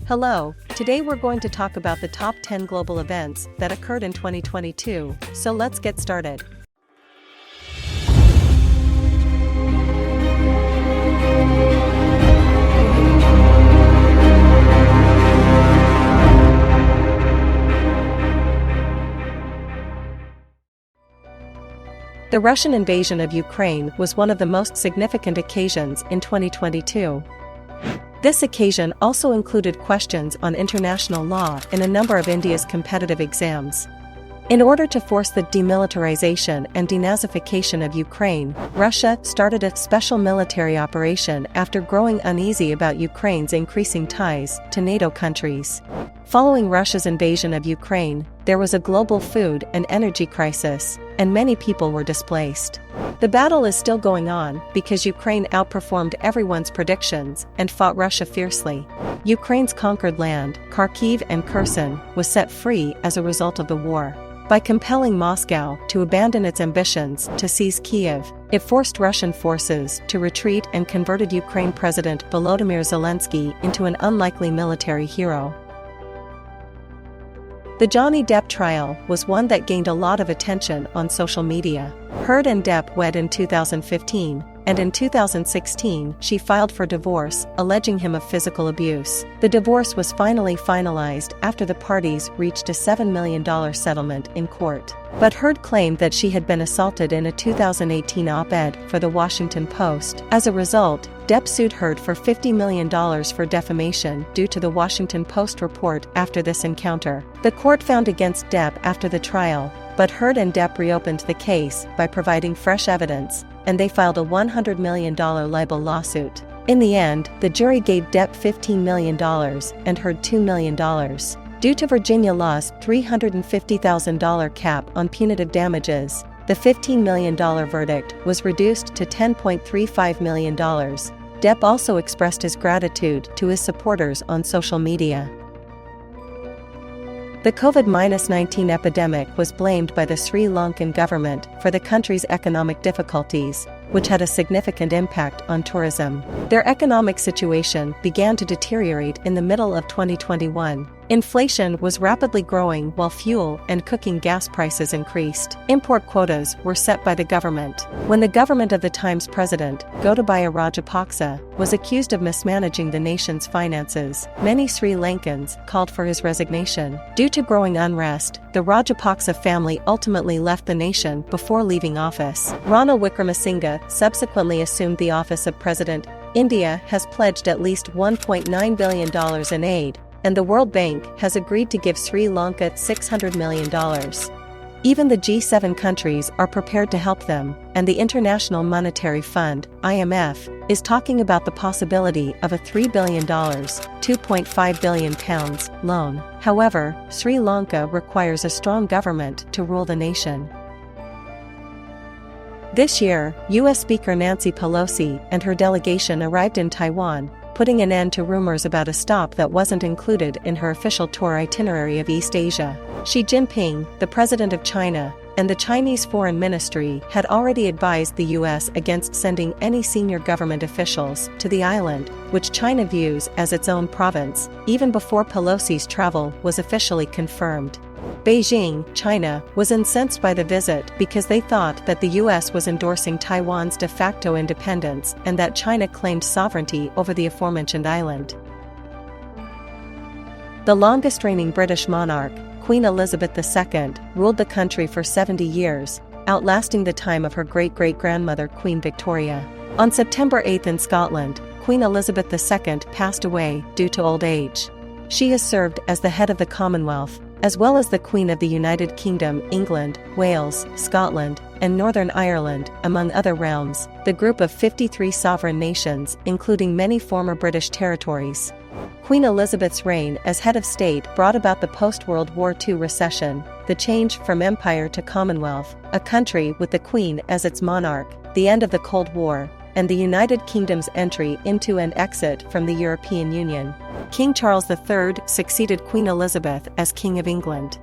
Hello, today we're going to talk about the top 10 global events that occurred in 2022, so let's get started. The Russian invasion of Ukraine was one of the most significant occasions in 2022. This occasion also included questions on international law in a number of India's competitive exams. In order to force the demilitarization and denazification of Ukraine, Russia started a special military operation after growing uneasy about Ukraine's increasing ties to NATO countries. Following Russia's invasion of Ukraine, there was a global food and energy crisis, and many people were displaced. The battle is still going on because Ukraine outperformed everyone's predictions and fought Russia fiercely. Ukraine's conquered land, Kharkiv and Kherson, was set free as a result of the war. By compelling Moscow to abandon its ambitions to seize Kyiv, it forced Russian forces to retreat and converted Ukraine President Volodymyr Zelensky into an unlikely military hero. The Johnny Depp trial was one that gained a lot of attention on social media. Heard and Depp wed in 2015, and in 2016 she filed for divorce, alleging him of physical abuse. The divorce was finally finalized after the parties reached a $7 million settlement in court. But Heard claimed that she had been assaulted in a 2018 op-ed for The Washington Post. As a result, Depp sued Heard for $50 million for defamation due to The Washington Post report after this encounter. The court found against Depp after the trial, but Heard and Depp reopened the case by providing fresh evidence, and they filed a $100 million libel lawsuit. In the end, the jury gave Depp $15 million and Heard $2 million. Due to Virginia law's $350,000 cap on punitive damages, the $15 million verdict was reduced to $10.35 million. Depp also expressed his gratitude to his supporters on social media. The COVID-19 epidemic was blamed by the Sri Lankan government for the country's economic difficulties, which had a significant impact on tourism. Their economic situation began to deteriorate in the middle of 2021. Inflation was rapidly growing while fuel and cooking gas prices increased. Import quotas were set by the government. When the government of the time's president, Gotabaya Rajapaksa, was accused of mismanaging the nation's finances, many Sri Lankans called for his resignation. Due to growing unrest, the Rajapaksa family ultimately left the nation before leaving office. Ranil Wickremesinghe subsequently assumed the office of president. India has pledged at least $1.9 billion in aid, and the World Bank has agreed to give Sri Lanka $600 million. Even the G7 countries are prepared to help them, and the International Monetary Fund, IMF, is talking about the possibility of a $3 billion, £2.5 billion loan. However, Sri Lanka requires a strong government to rule the nation. This year, U.S. Speaker Nancy Pelosi and her delegation arrived in Taiwan, putting an end to rumors about a stop that wasn't included in her official tour itinerary of East Asia. Xi Jinping, the president of China, and the Chinese Foreign Ministry had already advised the U.S. against sending any senior government officials to the island, which China views as its own province, even before Pelosi's travel was officially confirmed. Beijing, China, was incensed by the visit because they thought that the U.S. was endorsing Taiwan's de facto independence and that China claimed sovereignty over the aforementioned island. The longest-reigning British monarch, Queen Elizabeth II, ruled the country for 70 years, outlasting the time of her great-great-grandmother Queen Victoria. On September 8 in Scotland, Queen Elizabeth II passed away due to old age. She has served as the head of the Commonwealth, as well as the Queen of the United Kingdom, England, Wales, Scotland, and Northern Ireland, among other realms, the group of 53 sovereign nations, including many former British territories. Queen Elizabeth's reign as head of state brought about the post-World War II recession, the change from empire to Commonwealth, a country with the Queen as its monarch, the end of the Cold War, and the United Kingdom's entry into and exit from the European Union. King Charles III succeeded Queen Elizabeth as King of England.